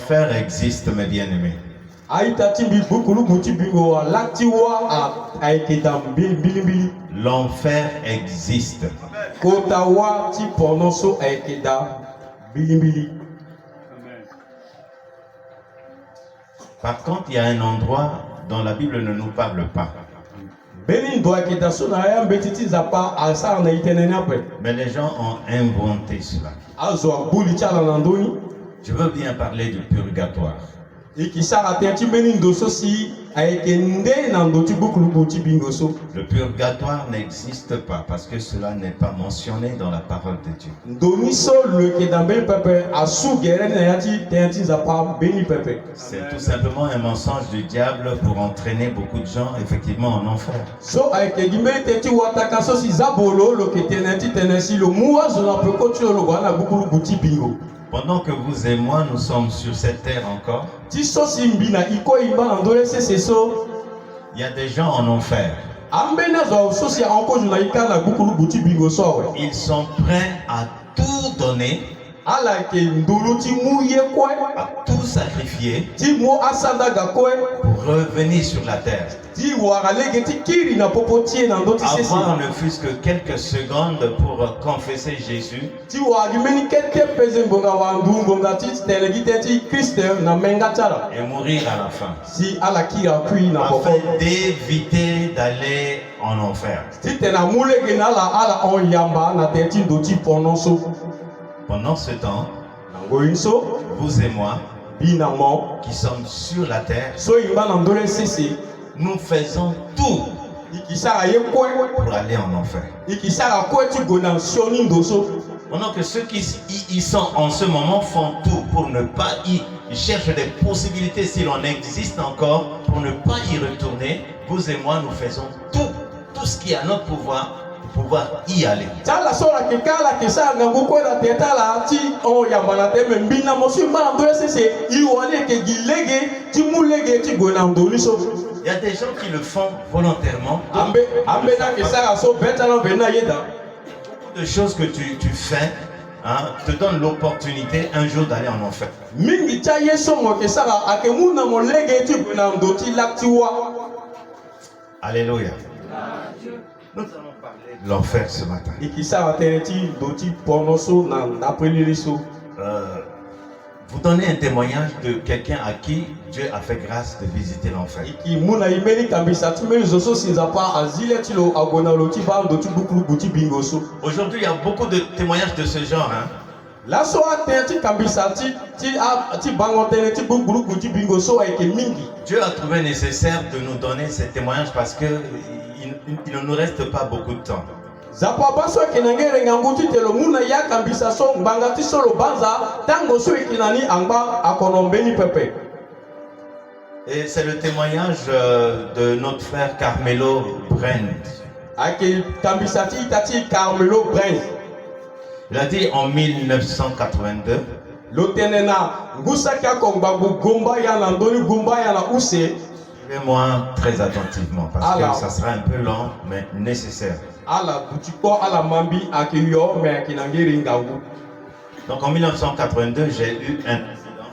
L'enfer existe, mes bien-aimés. L'enfer existe. Par contre, il y a un endroit dont la Bible ne nous parle pas. Mais les gens ont inventé cela. Je veux bien parler du purgatoire. Le purgatoire n'existe pas parce que cela n'est pas mentionné dans la parole de Dieu. C'est tout simplement un mensonge du diable pour entraîner beaucoup de gens effectivement en enfer. Pendant que vous et moi, nous sommes sur cette terre encore, il y a des gens en enfer. Ils sont prêts à tout donner, à tout sacrifier pour revenir sur la terre. Avoir ne fût-ce que quelques secondes pour confesser Jésus et mourir à la fin, afin d'éviter d'aller en enfer. Pendant ce temps, vous et moi, qui sommes sur la terre, nous faisons tout pour aller en enfer. Pendant que ceux qui y sont en ce moment font tout pour ne pas y cherchent des possibilités, si l'on existe encore, pour ne pas y retourner, vous et moi, nous faisons tout ce qui est à notre pouvoir pour pouvoir y aller. Il y a des gens qui le font volontairement. Beaucoup de choses que tu fais te donnent l'opportunité un jour d'aller en enfer. Alléluia. Nous allons parler de l'enfer ce matin. Vous donnez un témoignage de quelqu'un à qui Dieu a fait grâce de visiter l'enfer. Aujourd'hui, il y a beaucoup de témoignages de ce genre. Dieu a trouvé nécessaire de nous donner ces témoignages parce qu'il ne nous reste pas beaucoup de temps. Et c'est le témoignage de notre frère Carmelo Brand. Il a dit en 1982. Suivez-moi très attentivement parce que ça sera un peu long mais nécessaire. Donc en 1982, j'ai eu un accident.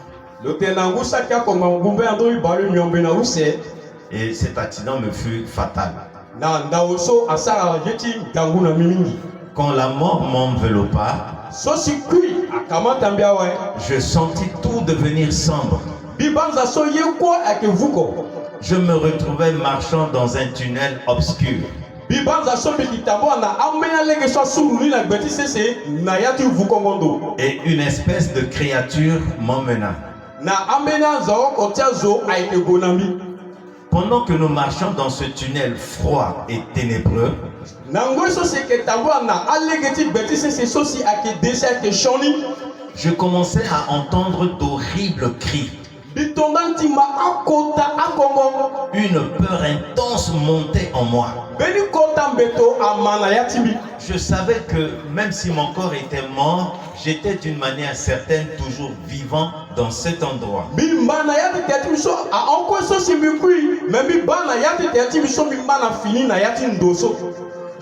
Et cet accident me fut fatal. Quand la mort m'enveloppa, je sentis tout devenir sombre. Je me retrouvais marchant dans un tunnel obscur. Et une espèce de créature m'emmena. Pendant que nous marchions dans ce tunnel froid et ténébreux, je commençais à entendre d'horribles cris. Une peur intense montait en moi. Je savais que même si mon corps était mort, j'étais d'une manière certaine toujours vivant dans cet endroit.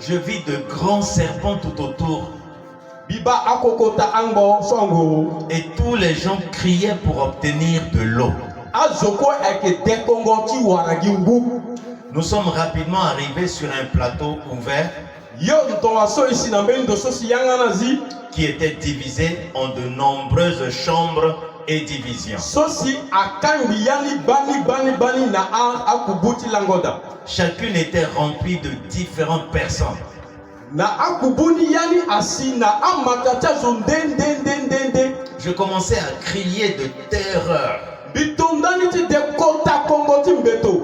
Je vis de grands serpents tout autour. Et tous les gens criaient pour obtenir de l'eau. Nous sommes rapidement arrivés sur un plateau ouvert qui était divisé en de nombreuses chambres et divisions. Chacune était remplie de différentes personnes. Je commençais à crier de terreur,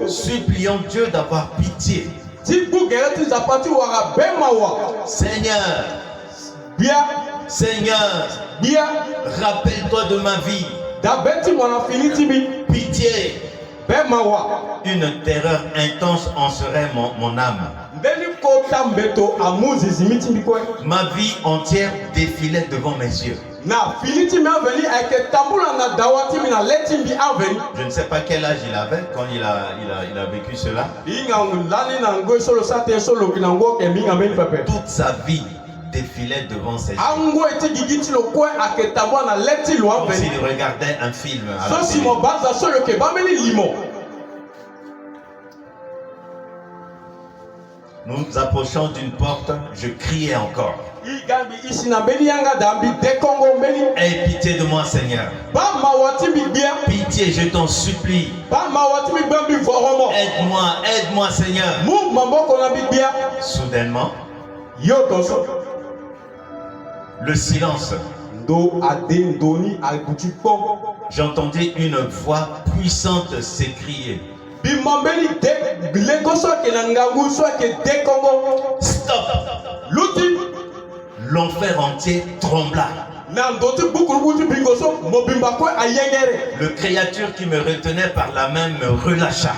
suppliant Dieu d'avoir pitié. Seigneur, Seigneur, rappelle-toi de ma vie. Pitié. Une terreur intense en serait mon âme. Ma vie entière défilait devant mes yeux. Je ne sais pas quel âge il avait quand il a vécu cela. Toute sa vie défilait devant ses yeux. Comme s'il regardait un film à la télé. Nous approchons d'une porte, je criais encore. Aie pitié de moi, Seigneur. Pitié, je t'en supplie. Aide-moi, aide-moi, Seigneur. Soudainement, le silence. J'entendis une voix puissante s'écrier. Stop! L'enfer entier trembla. Le créature qui me retenait par la main me relâcha.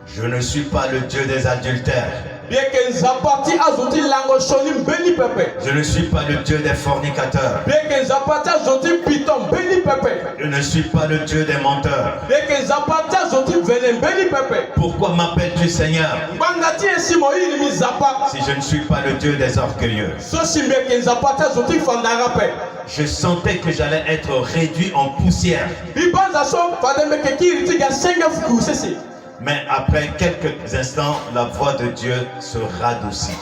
Je ne suis pas le Dieu des adultères. Je ne suis pas le Dieu des fornicateurs. Je ne suis pas le Dieu des menteurs. Pourquoi m'appelles-tu Seigneur si je ne suis pas le Dieu des orgueilleux? Je sentais que j'allais être réduit en poussière. Mais après quelques instants, la voix de Dieu se radoucit.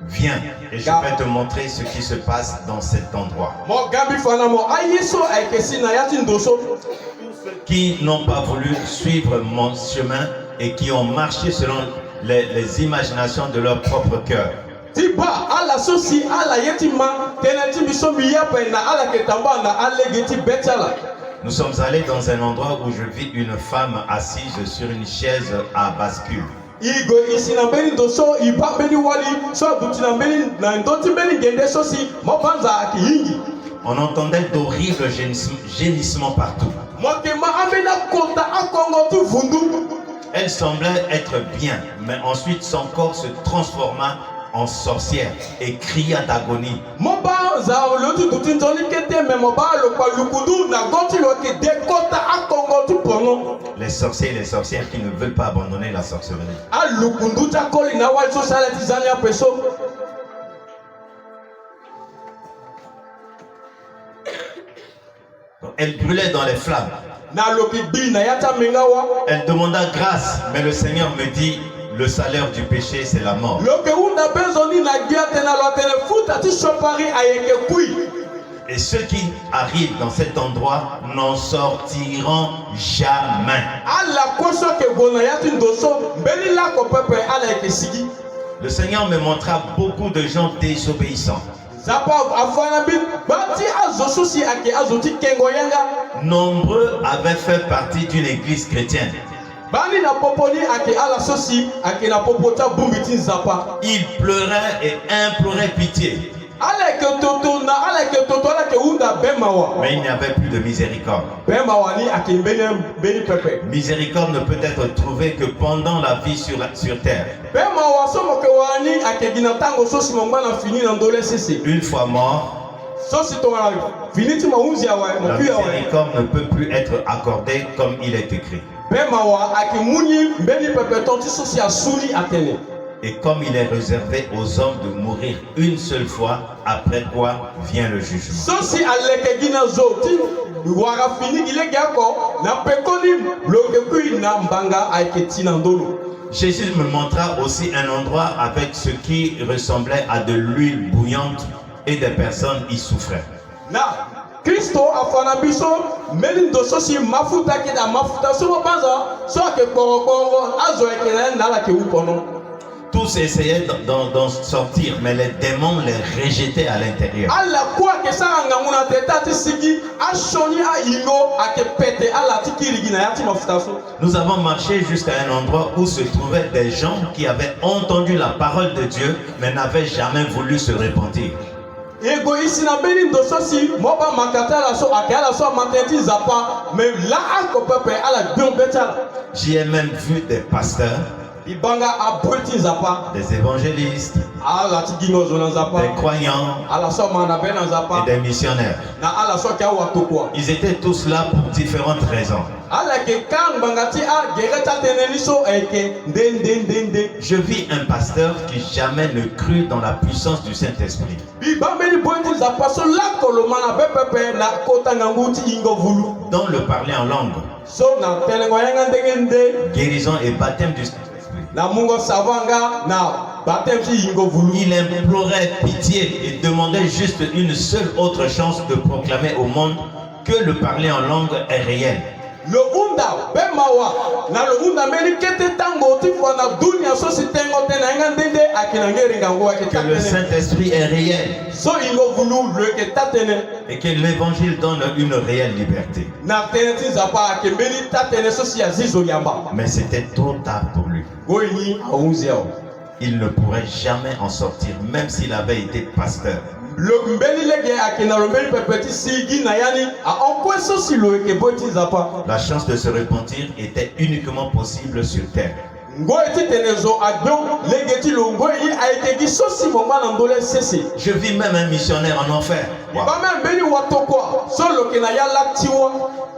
Viens et je vais te montrer ce qui se passe dans cet endroit. Qui n'ont pas voulu suivre mon chemin et qui ont marché selon les imaginations de leur propre cœur. Nous sommes allés dans un endroit où je vis une femme assise sur une chaise à bascule. On entendait d'horribles gémissements partout. Elle semblait être bien, mais ensuite son corps se transforma en sorcière et cria d'agonie. Les sorciers et les sorcières qui ne veulent pas abandonner la sorcellerie. Elle brûlait dans les flammes. Elle demanda grâce, mais le Seigneur me dit: le salaire du péché, c'est la mort. Et ceux qui arrivent dans cet endroit n'en sortiront jamais. Le Seigneur me montra beaucoup de gens désobéissants. Nombreux avaient fait partie d'une église chrétienne. Ils pleuraient et imploraient pitié. Mais il n'y avait plus de miséricorde. Miséricorde ne peut être trouvée que pendant la vie sur terre. Une fois mort, la miséricorde ne peut plus être accordée comme il est écrit. Et comme il est réservé aux hommes de mourir une seule fois, après quoi vient le jugement. Jésus me montra aussi un endroit avec ce qui ressemblait à de l'huile bouillante et des personnes y souffraient. Christo afana biso melindo sosi mafuta kida mafuta so banza so ke kongo azo ekele na la ke upono. Tous essayaient d'en sortir, mais les démons les rejetaient à l'intérieur. Alla kwa ke sanga nguna teta tisigi ashoni a ingo ake pete alla tikiri gina yati mafuta so. Nous avons marché jusqu'à un endroit où se trouvaient des gens qui avaient entendu la parole de Dieu, mais n'avaient jamais voulu se repentir. J'y ai même vu des pasteurs, des évangélistes, des croyants et des missionnaires. Ils étaient tous là pour différentes raisons. Je vis un pasteur qui jamais ne crut dans la puissance du Saint-Esprit. Dans le parler en langue, guérison et baptême du Saint-Esprit. Il implorait pitié et demandait juste une seule autre chance de proclamer au monde que le parler en langue est réel. Le unda bemawa na le unda meli kete tango tifo na dunia so sitengo tena ngandende akinangeri ngango que le Saint-Esprit est réel. So ingo vulu le ke tatene et que l'évangile donne une réelle liberté. Na teneti zapa ke meli tatene so si azizo yamba. Mais c'était trop tard pour lui. Goini a 11h. Il ne pourrait jamais en sortir même s'il avait été pasteur. La chance de se repentir était uniquement possible sur terre. Je vis même un missionnaire en enfer. Wow.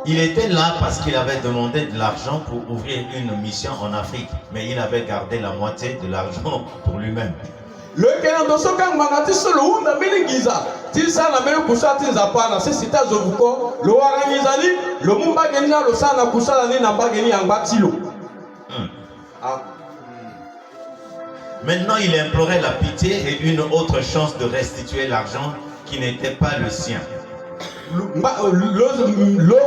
Il était là parce qu'il avait demandé de l'argent pour ouvrir une mission en Afrique, mais il avait gardé la moitié de l'argent pour lui-même. Le Canada soka ngangati solo unda milingiza tisa na melo kusati nzapana sisi tazovuko lo warangizali lo mumbagenya lo sana kusala ni nambageni yangatilo. Maintenant, il implorait la pitié et une autre chance de restituer l'argent qui n'était pas le sien. Le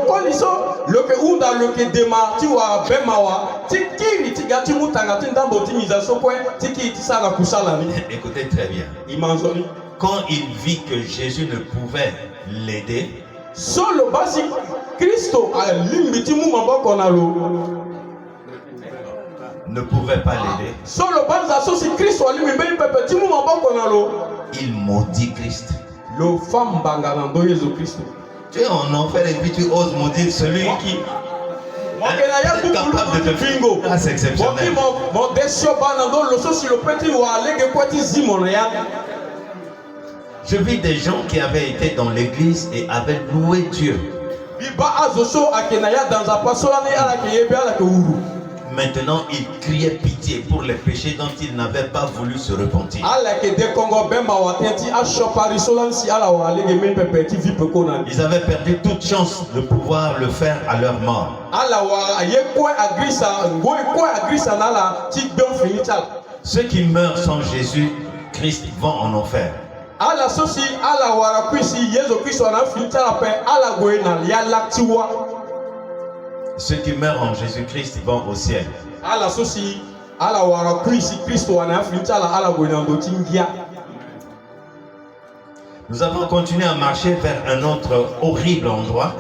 poliso le que unda le que demati wa bemawa tikiri tigati mutanga tindambo timiza sokwe tiki tisana kusala ni. Écoutez très bien. Imanzoni. Quand il vit que Jésus ne pouvait l'aider, solo basi Christo a limbiti mu maboko na lo ne pouvait pas l'aider. Solo banza so si Christo alimbi pepeti mu maboko na lo, il maudit Christ. Le femme bangalando Jésus Christ. Tu es en enfer et puis tu oses maudire celui qui est capable de te faire une grâce exceptionnelle. Je vis des gens qui avaient été dans l'église et avaient loué Dieu. Maintenant, il criait pitié pour les péchés dont il n'avait pas voulu se repentir. Ils avaient perdu toute chance de pouvoir le faire à leur mort. Ceux qui meurent sans Jésus, Christ vont en enfer. Ceux qui meurent en Jésus-Christ vont au ciel. Nous avons continué à marcher vers un autre horrible endroit.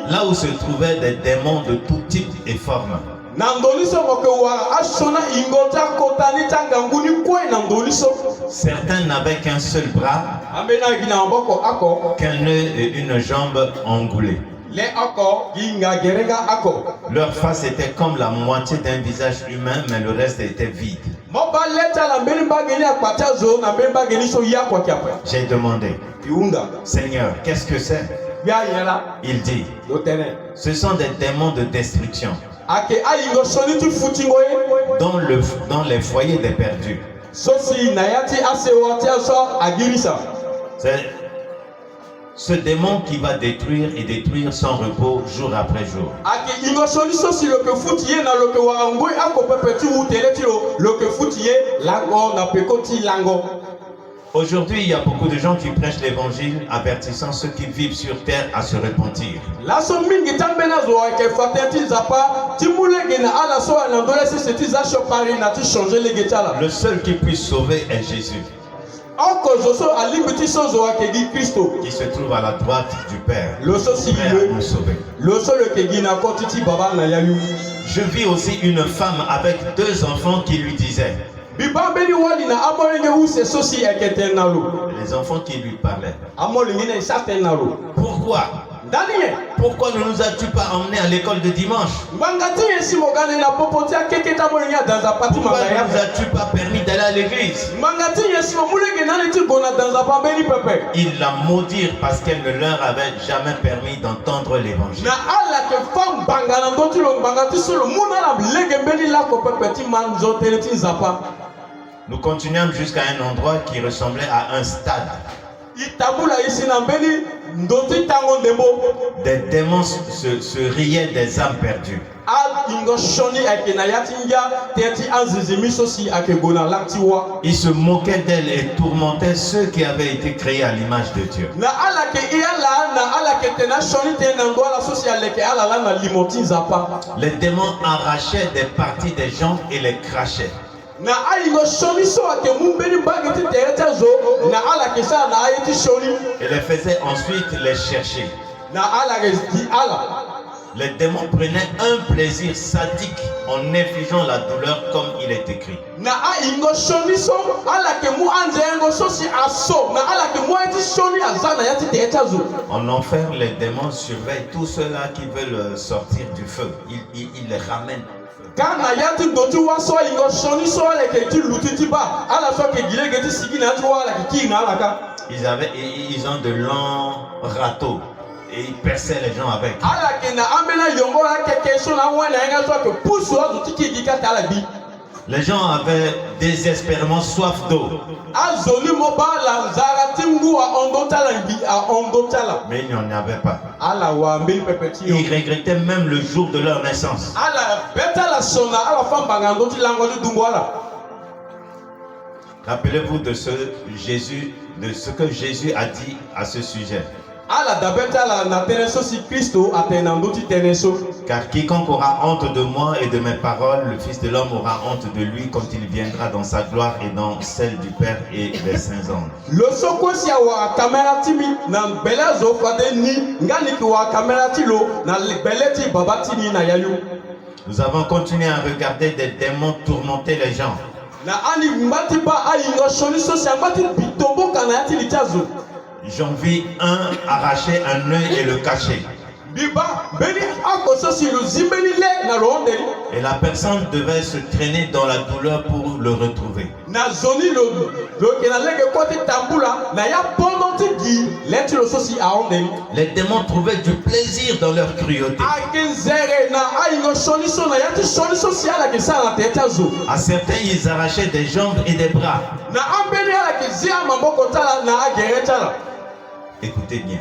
Là où se trouvaient des démons de tout type et forme. Certains n'avaient qu'un seul bras, qu'un œil et une jambe engoulés. Leur face était comme la moitié d'un visage humain, mais le reste était vide. J'ai demandé, Seigneur, qu'est-ce que c'est? Il dit, ce sont des démons de destruction dans les foyers des perdus. C'est ce démon qui va détruire et détruire sans repos jour après jour. Aujourd'hui, il y a beaucoup de gens qui prêchent l'évangile avertissant ceux qui vivent sur terre à se repentir. Le seul qui puisse sauver est Jésus, qui se trouve à la droite du Père, prêt à nous sauver. Je vis aussi une femme avec 2 enfants qui lui disaient, les enfants qui lui parlaient, pourquoi ne nous as-tu pas emmenés à l'école de dimanche? Pourquoi ne nous as-tu pas permis d'aller à l'église? Ils la maudirent parce qu'elle ne leur avait jamais permis d'entendre l'évangile. Nous continuons jusqu'à un endroit qui ressemblait à un stade. Des démons se riaient des âmes perdues. Ils se moquaient d'elles et tourmentaient ceux qui avaient été créés à l'image de Dieu. Les démons arrachaient des parties des gens et les crachaient. Et les faisaient ensuite les chercher. Les démons prenaient un plaisir sadique en infligeant la douleur comme il est écrit. En enfer, les démons surveillent tous ceux-là qui veulent sortir du feu. Ils les ramènent. Ils ont de longs râteaux et ils perçaient les gens avec. Les gens avaient désespérément soif d'eau. Mais il n'y en avait pas. Ils regrettaient même le jour de leur naissance. Rappelez-vous de ce que Jésus a dit à ce sujet. Car quiconque aura honte de moi et de mes paroles, le Fils de l'homme aura honte de lui quand il viendra dans sa gloire et dans celle du Père et des saints anges. Nous avons continué à regarder des démons tourmenter les gens. J'en vis un arracher un œil et le cacher. Et la personne devait se traîner dans la douleur pour le retrouver. Les démons trouvaient du plaisir dans leur cruauté. À certains, ils arrachaient des jambes et des bras. Écoutez bien.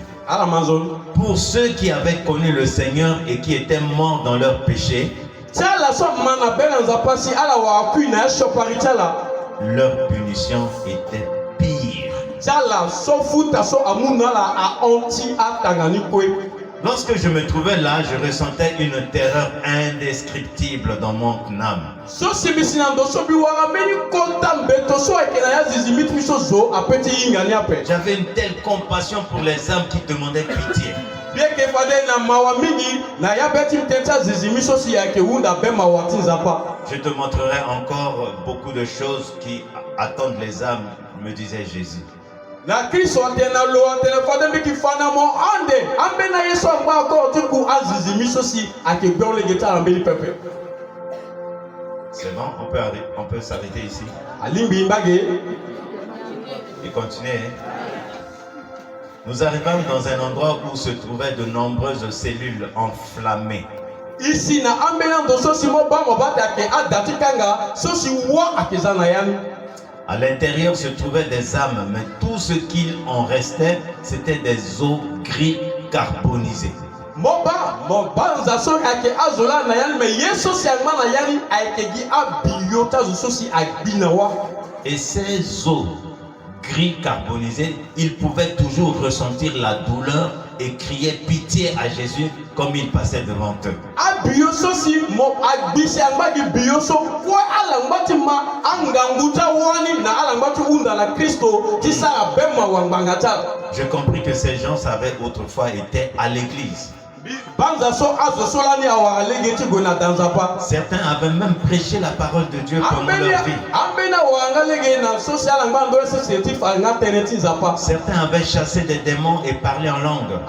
Pour ceux qui avaient connu le Seigneur et qui étaient morts dans leurs péchés, leur punition était pire. Lorsque je me trouvais là, je ressentais une terreur indescriptible dans mon âme. J'avais une telle compassion pour les âmes qui demandaient pitié. Je te montrerai encore beaucoup de choses qui attendent les âmes, me disait Jésus. C'est bon, on peut s'arrêter ici et continuer. Nous arrivons dans un endroit où se trouvaient de nombreuses cellules enflammées. Ici na ambena ndoso si mo ba mo bata ke adati kanga so si wa akeza na yani. À l'intérieur se trouvaient des âmes, mais tout ce qu'il en restait, c'était des eaux gris carbonisées. Moba nza so ake azola na yani me yeso si agma na yani aikegi abiyota zo si agbinawa. Et ces eaux gris carbonisées, ils pouvaient toujours ressentir la douleur et crier pitié à Jésus comme il passait devant eux. Abiyoso si mo agbisi agmagi biyoso kwa alangmati ma anganguta wani na alangmati unda na Kristo ti sa bema wangangata. J'ai compris que ces gens avaient autrefois été à l'église. Certains avaient même prêché la parole de Dieu pendant leur vie. Certains avaient chassé des démons et parlé en langue.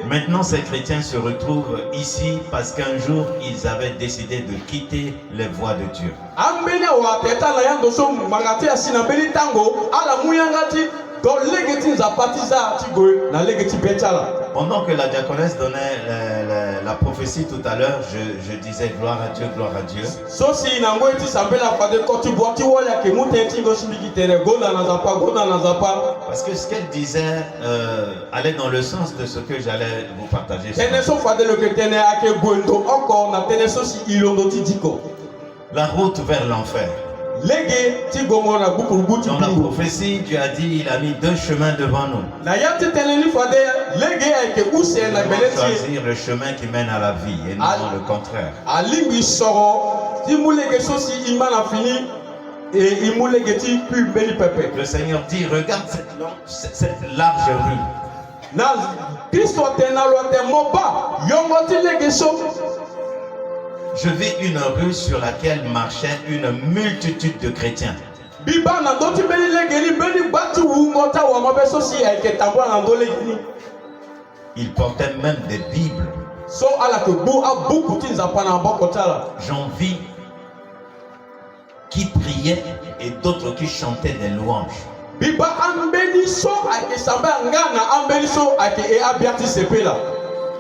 Maintenant, ces chrétiens se retrouvent ici parce qu'un jour, ils avaient décidé de quitter les voies de Dieu. Pendant que la diaconesse donnait la prophétie tout à l'heure, je disais gloire à Dieu, gloire à Dieu. Parce que ce qu'elle disait allait dans le sens de ce que j'allais vous partager. La route vers l'enfer. Dans la prophétie, Dieu a dit il a mis deux chemins devant nous. Nous devons choisir le chemin qui mène à la vie et non le contraire. Le Seigneur dit regarde cette large rue. Je vis une rue sur laquelle marchait une multitude de chrétiens. Ils portaient même des Bibles. J'en vis qui priaient et d'autres qui chantaient des louanges.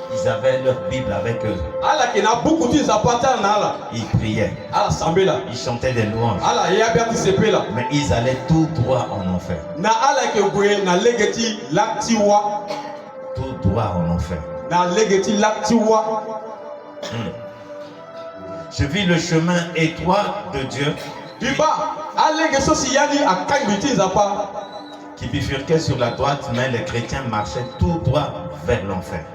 Ils avaient leur Bible avec eux. Ils priaient. Ils chantaient des louanges. Mais ils allaient tout droit en enfer. Tout droit en enfer. Je vis le chemin étroit de Dieu qui bifurquait sur la droite, mais les chrétiens marchaient tout droit vers l'enfer.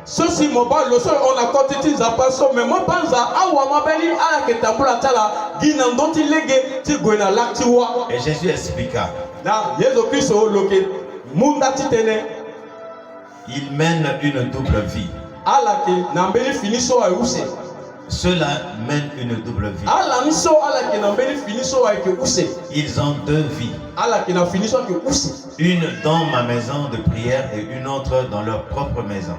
Et Jésus expliqua. Il mène une double vie. Ceux-là mènent une double vie. Ils ont deux vies. Une dans ma maison de prière et une autre dans leur propre maison.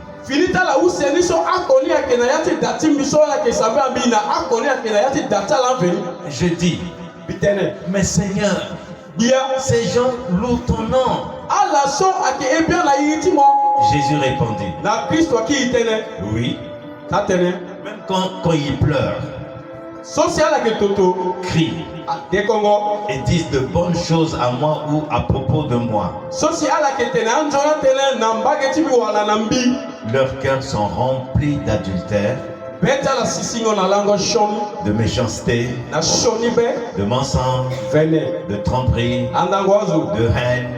Je dis, mais Seigneur, ces gens louent ton nom. Jésus répondit, oui. Même quand ils pleurent, crient et disent de bonnes choses à moi ou à propos de moi, leurs cœurs sont remplis d'adultère, de méchanceté, de mensonge, de tromperie, de haine,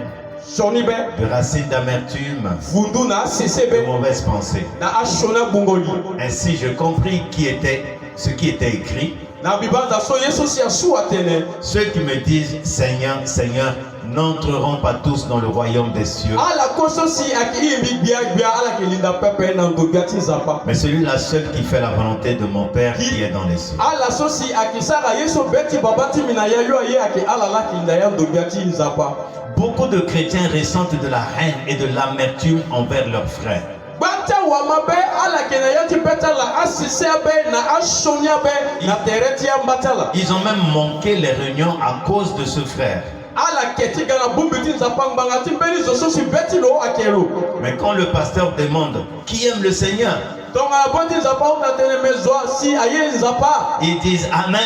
de racines d'amertume, de mauvaises pensées. Ainsi je compris ce qui était écrit. Ceux qui me disent Seigneur, Seigneur n'entreront pas tous dans le royaume des cieux, mais celui-là seul qui fait la volonté de mon Père qui est dans les cieux. Beaucoup de chrétiens ressentent de la haine et de l'amertume envers leurs frères. Ils ont même manqué les réunions à cause de ce frère. Mais quand le pasteur demande qui aime le Seigneur, ils disent Amen.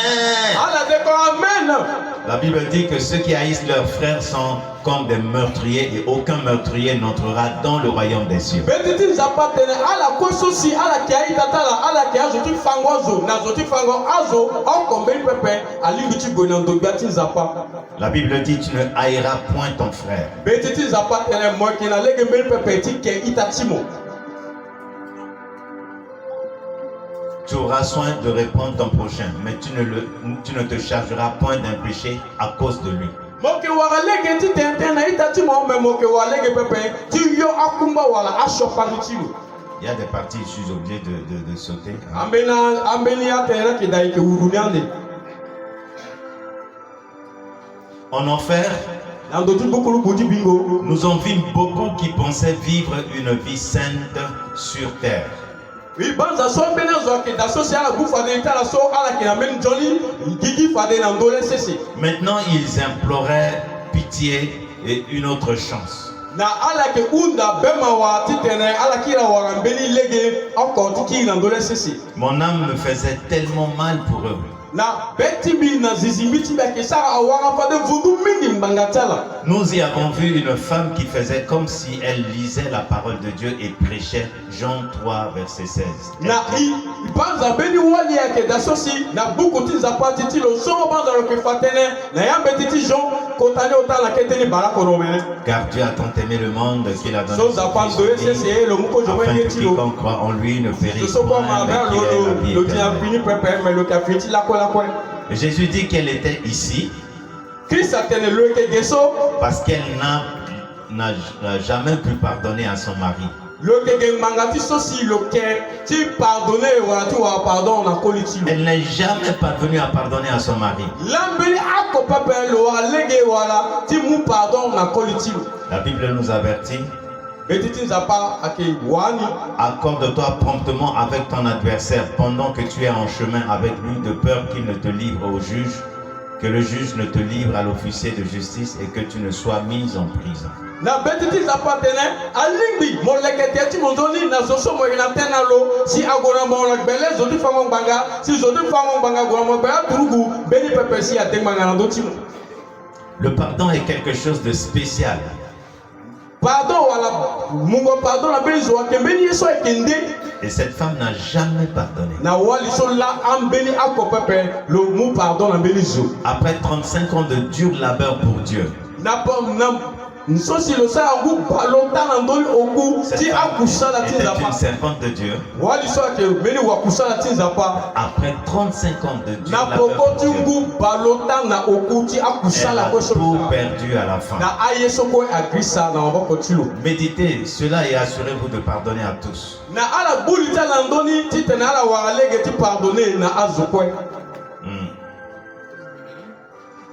La Bible dit que ceux qui haïssent leurs frères sont comme des meurtriers et aucun meurtrier n'entrera dans le royaume des cieux. La Bible dit tu ne haïras point ton frère. Tu auras soin de répondre ton prochain, mais tu ne te chargeras point d'un péché à cause de lui. Il y a des parties, je suis obligé de sauter. En enfer, nous en vîmes beaucoup qui pensaient vivre une vie sainte sur terre. Maintenant, ils imploraient pitié et une autre chance. Mon âme me faisait tellement mal pour eux. Nous y avons vu une femme qui faisait comme si elle lisait la parole de Dieu et prêchait Jean 3 verset 16. Car Dieu a tant aimé le monde qu'il a donné son Fils afin que quiconque croit en lui ne périsse point, mais qu'il ait la vie éternelle. Et Jésus dit qu'elle était ici parce qu'elle n'a jamais pu pardonner à son mari. Elle n'est jamais parvenue à pardonner à son mari. La Bible nous avertit. Accorde-toi promptement avec ton adversaire pendant que tu es en chemin avec lui, de peur qu'il ne te livre au juge, que le juge ne te livre à l'officier de justice et que tu ne sois mis en prison. Le pardon est quelque chose de spécial. Et cette femme n'a jamais pardonné. Après 35 ans de dur labeur pour Dieu, cette femme était une servante de Dieu. Après 35 ans de dur labeur pour Dieu, elle a tout perdu à la fin. Méditez cela et assurez-vous de pardonner à tous.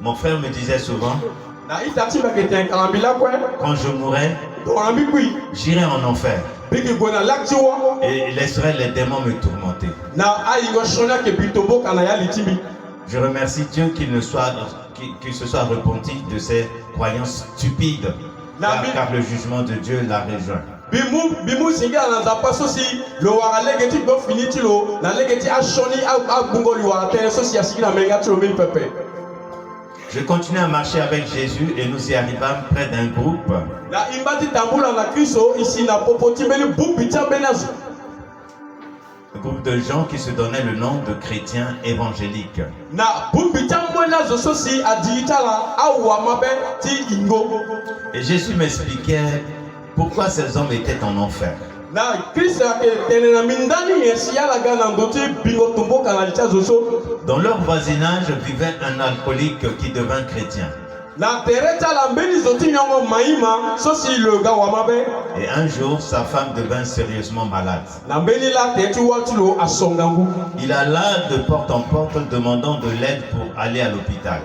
Mon frère me disait souvent, quand je mourrai, j'irai en enfer et laisserai les démons me tourmenter. Je remercie Dieu qu'il se soit repenti de ses croyances stupides, car le jugement de Dieu l'a rejoint. Je continue à marcher avec Jésus et nous y arrivâmes près d'un groupe. Un groupe de gens qui se donnaient le nom de chrétiens évangéliques. Et Jésus m'expliquait pourquoi ces hommes étaient en enfer. Dans leur voisinage vivait un alcoolique qui devint chrétien. Et un jour, sa femme devint sérieusement malade. Il alla de porte en porte demandant de l'aide pour aller à l'hôpital.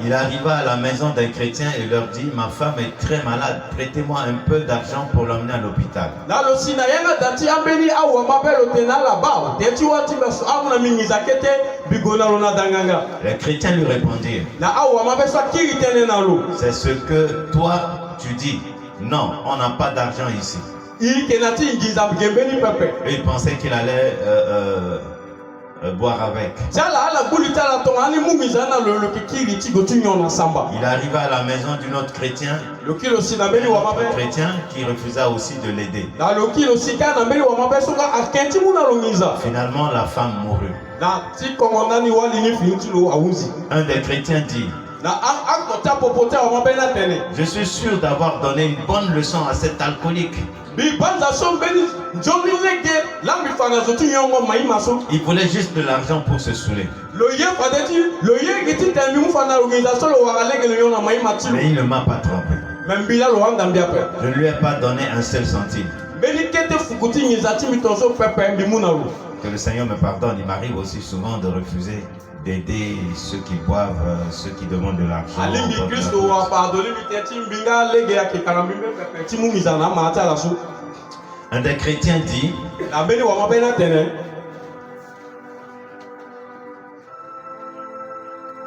Il arriva à la maison d'un chrétien et leur dit: ma femme est très malade, prêtez-moi un peu d'argent pour l'emmener à l'hôpital. tibaso amuna mingiza kete bigona lona danganga. Les chrétiens lui répondirent, Na awa mabeso kiri tene na lo. c'est ce que toi tu dis. Non, on n'a pas d'argent ici. I kenati ngiza gembeni pepe. Et il pensait qu'il allait boire avec. Jala ala bulita la tongani mungiza na lo kiri tigo tunyo na samba. Il arriva à la maison d'un autre chrétien, Lo kilo sinabeli wa mabe. chrétien qui refusa aussi de l'aider. Na lo kilo sika na beli wa mabeso ka akenti muna lo ngiza. Finalement, la femme mourut. Na ti komandani wali ni fintulo awuzi. Un des chrétiens dit, Na akota popote wa mabe na tene. je suis sûr d'avoir donné une bonne leçon à cet alcoolique. Bi banza so beni njoli lege lambi fana zo tunyongo maima so. Il voulait juste de l'argent pour se saouler. Lo ye fadeti lo ye giti temi mu fana lo ngiza so lo wara lege lo yona maima ti. Mais il ne m'a pas trompé. Membila lo wanga mbia pe. Je ne lui ai pas donné un seul centime. Beni kete fukuti ngiza ti mitonso pepe mbi muna lo. Que le Seigneur me pardonne, il m'arrive aussi souvent de refuser d'aider ceux qui boivent, ceux qui demandent de l'argent. Alimbi Kristo wa pardonner mi teti mbinga lege ya kikana mbimbe pepe ti mu ngiza na mata la so. Un des chrétiens dit, Na beni wa mabe na tene.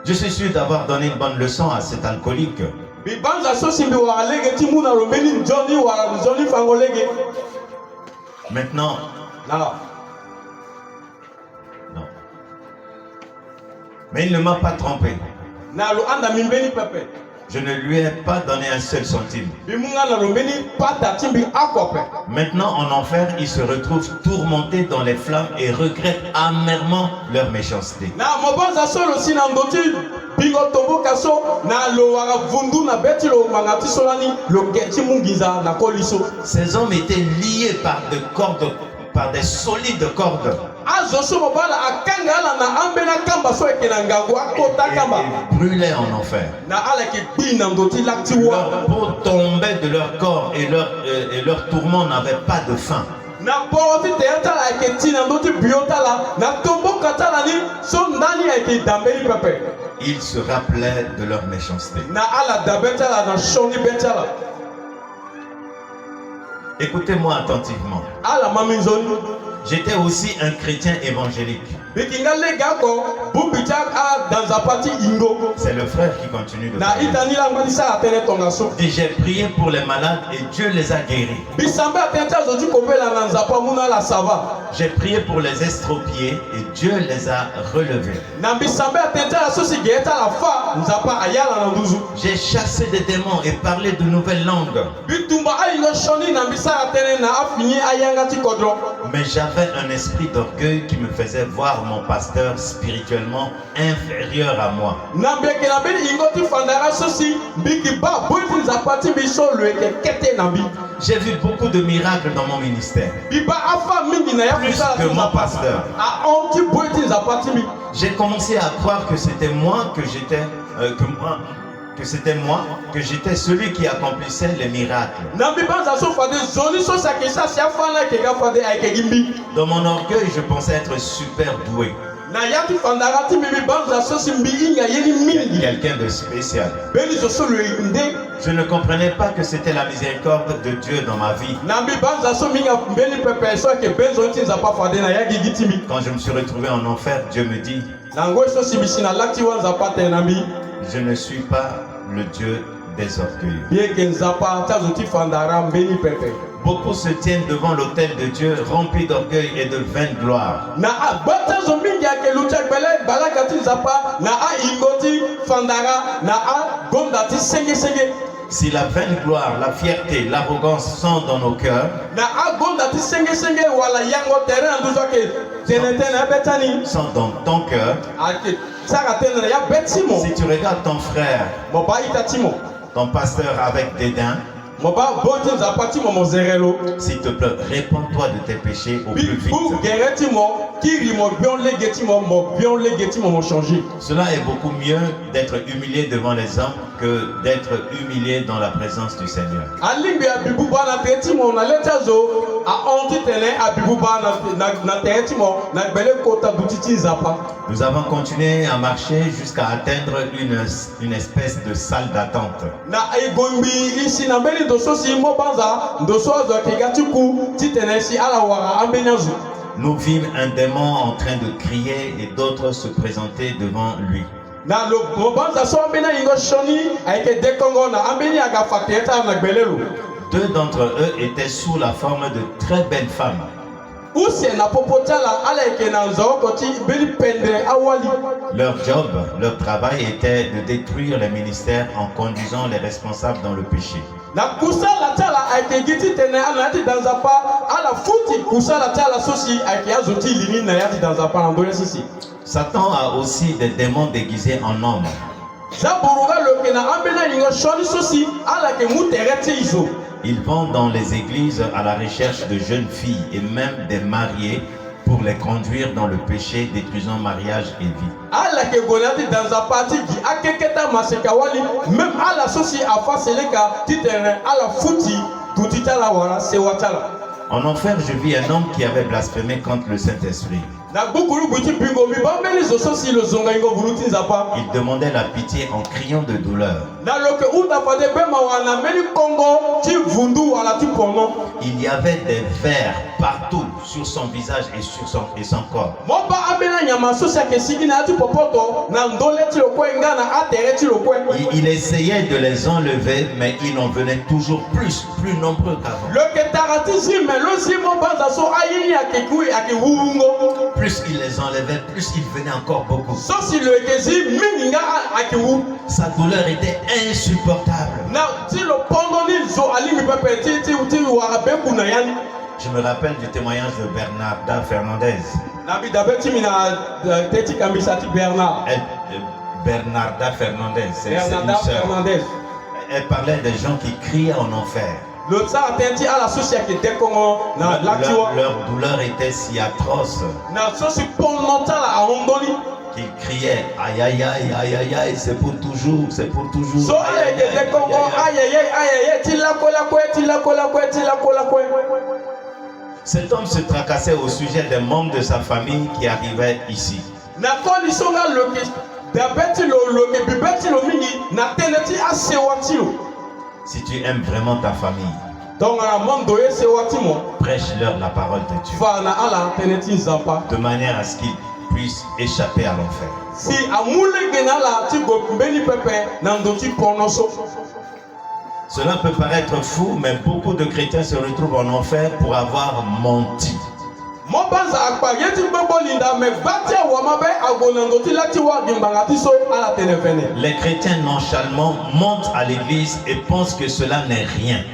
je suis sûr d'avoir donné une bonne leçon à cet alcoolique. Bi banza so simbi wa lege ti muna lo beni njoni wa njoni fango lege. Maintenant, Na non. Mais il ne m'a pas trompé. na lo anda mimbeni pepe. Je ne lui ai pas donné un seul centime. Bi munga na lo beni pata timbi akwape. Maintenant, en enfer, ils se retrouvent tourmentés dans les flammes et regrettent amèrement leur méchanceté. Na mobanza solo sina ndoti bingo tombo kaso na lo wara vundu na beti lo mangati solani lo geti mungiza na koliso. Ces hommes étaient liés par des cordes, par des solides cordes. Azo so mobala akanga ala na ambena kamba so ekena ngago akota kamba. Et brûlaient en enfer. Na ala ke bina ndoti lakti wa. Leur peau tombait de leur corps et leur tourment n'avait pas de fin. Na poroti teata la ke tina ndoti biota la na tombo kata la ni so ndani ya ke dambeli pepe. Ils se rappelaient de leur méchanceté. Na ala dabeta la na shoni beta la. Écoutez-moi attentivement. Ala maminzoni. J'étais aussi un chrétien évangélique. Bikinga lega ko bubita a dans a partie ingo. C'est le frère qui continue de Na parler. itani la ngoni sa atene tonga so. Et j'ai prié pour les malades et Dieu les a guéris. Bisambe atenta zoti kopela na nzapa muna la sava. J'ai prié pour les estropiés et Dieu les a relevés. Na bisambe atenta la sosi geta la fa nzapa ayala na nduzu. J'ai chassé des démons et parlé de nouvelles langues. Bitumba ayo shoni na bisa atene na afini ayanga ti kodro. Mais j'avais un esprit d'orgueil qui me faisait voir mon pasteur spirituellement inférieur à moi. Na beke na beni ingoti fandara sosi biki ba boiti nzapa ti biso lueke kete na bi. J'ai vu beaucoup de miracles dans mon ministère. Biba afa mingi na ya Plus kusala que mon pasteur. a onti boiti nzapa ti bi. J'ai commencé à croire que c'était moi que j'étais celui qui accomplissait les miracles. Na bibanza so fade zoni so sakisa sia fana ke ga fade ay ke gimbi. Dans mon orgueil, je pensais être super doué. Na yaki fandara ti bibi banza so simbi inga yeli mingi. Quelqu'un de spécial. Beli so so le inde. Je ne comprenais pas que c'était la miséricorde de Dieu dans ma vie. Na bibanza so minga beli pepe so ke benzo tinza pa fade na yaki gitimi. Quand je me suis retrouvé en enfer, Dieu me dit, Na ngwe so sibisi na lati wanza pa te na bi. je ne suis pas le Dieu des orgueilleux. Bien que nzapa ta zoti fandara beli pepe. Beaucoup se tiennent devant l'autel de Dieu remplis d'orgueil et de vaine gloire. Na abata zo mingi ke lucha bele balaka ti nzapa na a ingoti fandara na a gonda ti senge senge. Si la vaine gloire, la fierté, l'arrogance sont dans nos cœurs, Na agonda ti senge senge wala yango terrain nduzo ke tenetene betani sont dans ton cœur, ake saka tenene ya betimo si tu regardes ton frère, moba itatimo ton pasteur avec dédain, moba boti nzapatimo mozerelo s'il te plaît, répands-toi de tes péchés au plus vite. bu geretimo kiri mo bion legetimo mo changer. Cela est beaucoup mieux d'être humilié devant les hommes que d'être humilié dans la présence du Seigneur. Alimbi abibu bana tetimo na letazo a onti tene abibu bana na tetimo na bele kota butiti nzapa. Nous avons continué à marcher jusqu'à atteindre une espèce de salle d'attente. Na egombi isi na beli doso si mo banza doso zo kigati ku titene si ala wara ambenyazu. nous vîmes un démon en train de crier et d'autres se présenter devant lui. Na lo mobanza so ambena ingo shoni aike dekongo na ambeni aga faketa na gbelelu. Deux d'entre eux étaient sous la forme de très belles femmes. Leur job, leur travail était de détruire les ministères en conduisant les responsables dans le péché. Satan a aussi des démons déguisés en hommes. Ils vont dans les églises à la recherche de jeunes filles et même des mariés pour les conduire dans le péché, détruisant mariage et vie. En enfer, je vis un homme qui avait blasphémé contre le Saint-Esprit. Il demandait la pitié en criant de douleur. Il y avait des vers partout sur son visage et sur son corps. Il essayait de les enlever, mais il en venait toujours plus nombreux qu'avant. Plus il les enlevait, plus il venait encore beaucoup. Sa douleur était insupportable. Je me rappelle du témoignage de Bernarda Fernandez. Bernarda Fernandez, c'est une sœur. Elle parlait des gens qui criaient en enfer. Leur douleur était si atroce qu'ils criaient aïe aïe aïe aïe aïe aïe, c'est pour toujours, c'est pour toujours. Cet homme se tracassait au sujet des membres de sa famille qui arrivaient ici. Si tu aimes vraiment ta famille, prêche-leur la parole de Dieu de manière à ce qu'ils puissent échapper à l'enfer. Cela peut paraître fou, mais beaucoup de chrétiens se retrouvent en enfer pour avoir menti. Les chrétiens nonchalamment montent à l'église et pensent que cela n'est rien.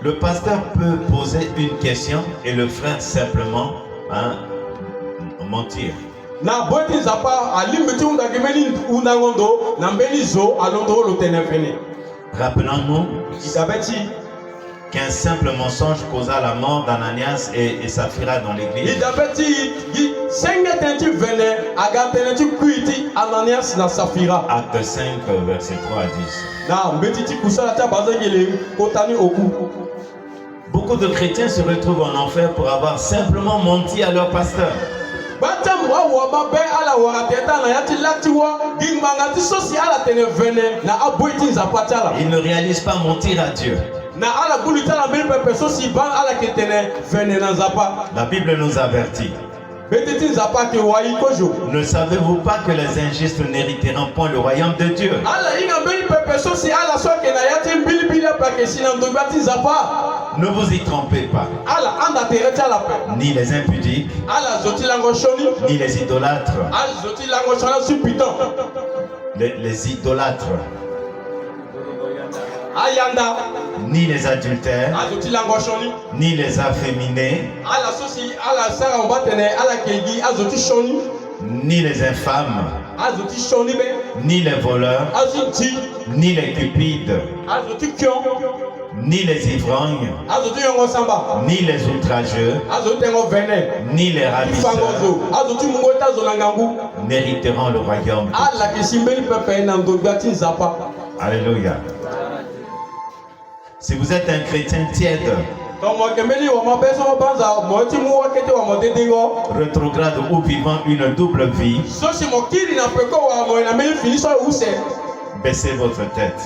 Le pasteur peut poser une question et le frère simplement mentir. Rappelons-nous qu'un simple mensonge causa la mort d'Ananias et Saphira dans l'église. Acte 5, verset 3 à 10. Beaucoup de chrétiens se retrouvent en enfer pour avoir simplement menti à leur pasteur. Ils ne réalisent pas mentir à Dieu. La Bible nous avertit. Ne savez-vous pas que les injustes n'hériteront point le royaume de Dieu? Ne vous y trompez pas. Ni les impudiques, ni les idolâtres, les idolâtres, ni les adultères, ni les afféminés, ni les infâmes, ni les voleurs, ni les cupides, ni les ivrognes, ni les outrageux, ni les ravisseurs n'hériteront le royaume. Alléluia. Si vous êtes un chrétien tiède, rétrograde ou vivant une double vie, baissez votre tête.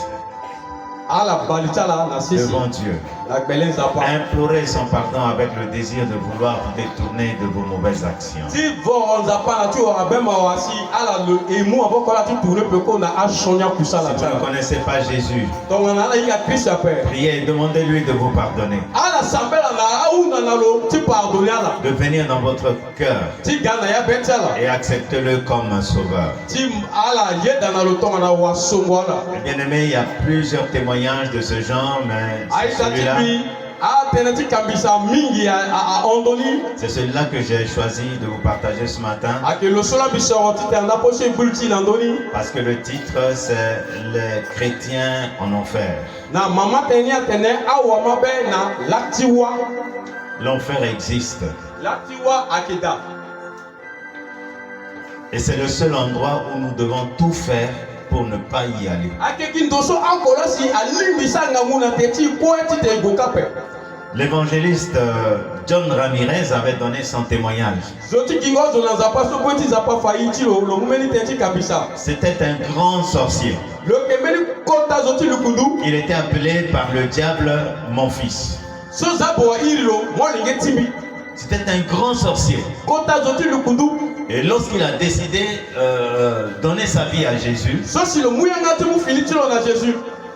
devant Dieu. Implorez son pardon avec le désir de vouloir vous détourner de vos mauvaises actions. Si vous ne connaissez pas Jésus, priez et demandez-lui de vous pardonner, de venir dans votre cœur et acceptez-le comme un sauveur. Bien-aimé, il y a plusieurs témoignages de ce genre, mais c'est celui-là que j'ai choisi de vous partager ce matin. Parce que le titre, c'est Les chrétiens en enfer. L'enfer existe. Et c'est le seul endroit où nous devons tout faire pour ne pas y aller. L'évangéliste John Ramirez avait donné son témoignage. C'était un grand sorcier. Il était appelé par le diable mon fils. C'était un grand sorcier. Et lorsqu'il a décidé de donner sa vie à Jésus,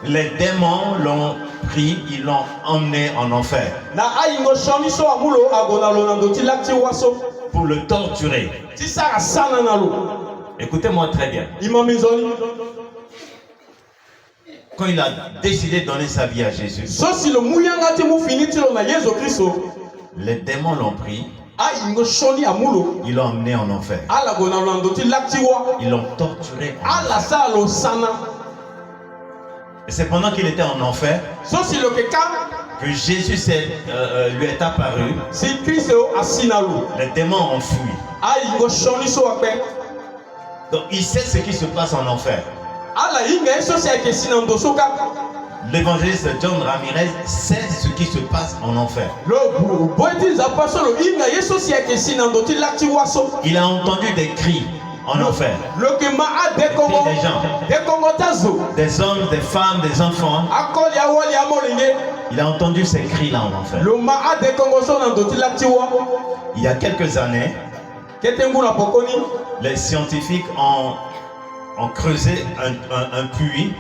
les démons l'ont pris, ils l'ont emmené en enfer pour le torturer. Écoutez-moi très bien. Quand il a décidé de donner sa vie à Jésus, les démons l'ont pris, ils l'ont emmené en enfer. Ils l'ont torturé. Et c'est pendant qu'il était en enfer que Jésus lui est apparu. Les démons ont fui. Donc il sait ce qui se passe en enfer. L'évangéliste John Ramirez sait ce qui se passe en enfer. Il a entendu des cris en enfer. Des cris des gens, des hommes, des femmes, des enfants. Il a entendu ces cris-là en enfer. Il y a quelques années, les scientifiques ont creusé un puits.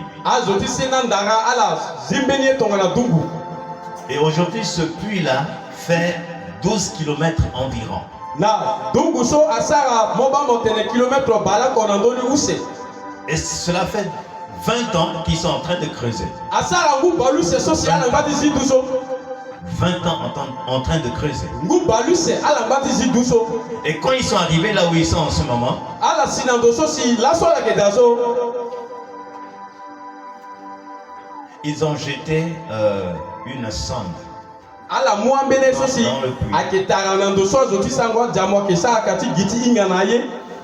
Et aujourd'hui, ce puits-là fait 12 km environ. Et cela fait 20 ans qu'ils sont en train de creuser. 20 ans en train de creuser. Et quand ils sont arrivés là où ils sont en ce moment, ils ont jeté une sonde dans le puits.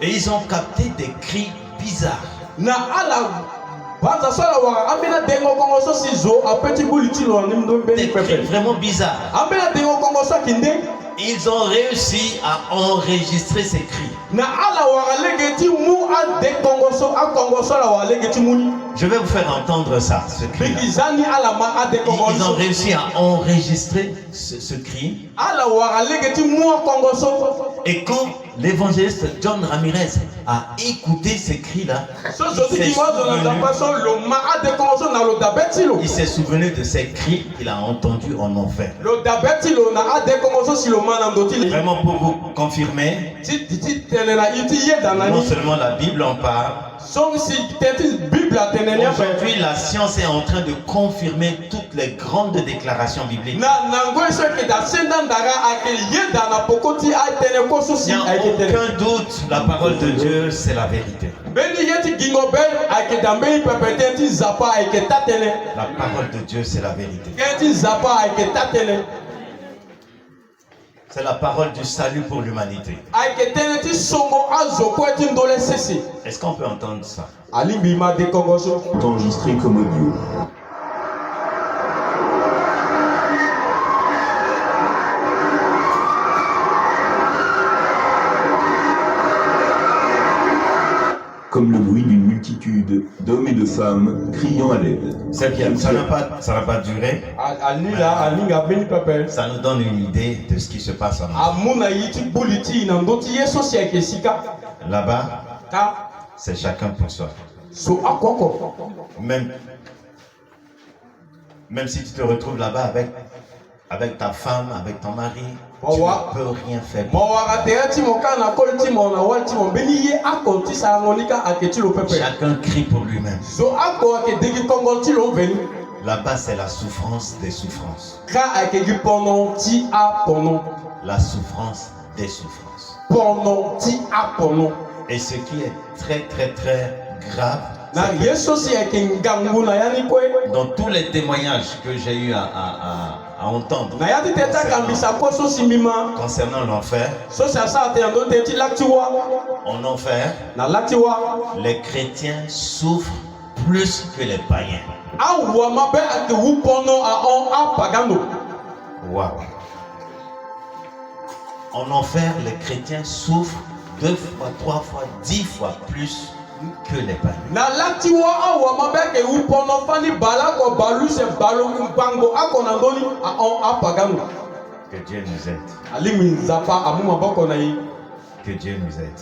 Et ils ont capté des cris bizarres. Des cris vraiment bizarres. Ils ont réussi à enregistrer ces cris. Je vais vous faire entendre ça, ce cri. Ils ont réussi à enregistrer ce cri. Et quand l'évangéliste John Ramirez a écouté ces cris-là, il s'est souvenu de ces cris qu'il a entendus en enfer. Vraiment pour vous confirmer, non seulement la Bible en parle, aujourd'hui la science est en train de confirmer toutes les grandes déclarations bibliques. Il n'y a aucun doute, la parole de Dieu c'est la vérité. La parole de Dieu c'est la vérité. C'est la parole du salut pour l'humanité. Est-ce qu'on peut entendre ça? Enregistré comme audio. comme le bruit d'une multitude d'hommes et de femmes criant à l'aide. C'est bien, ça n'a pas duré. Ça nous donne une idée de ce qui se passe en nous. Là-bas, c'est chacun pour soi. Même si tu te retrouves là-bas avec ta femme, avec ton mari, tu ne peux rien faire. Chacun crie pour lui-même. Là-bas, c'est la souffrance des souffrances. La souffrance des souffrances. Et ce qui est très, très, très grave, dans tous les témoignages que j'ai eu à entendre concernant l'enfer, en enfer, les chrétiens souffrent plus que les païens. Wow. En enfer, les chrétiens souffrent 2 fois, 3 fois, 10 fois plus que les païens. Que Dieu nous aide. Que Dieu nous aide.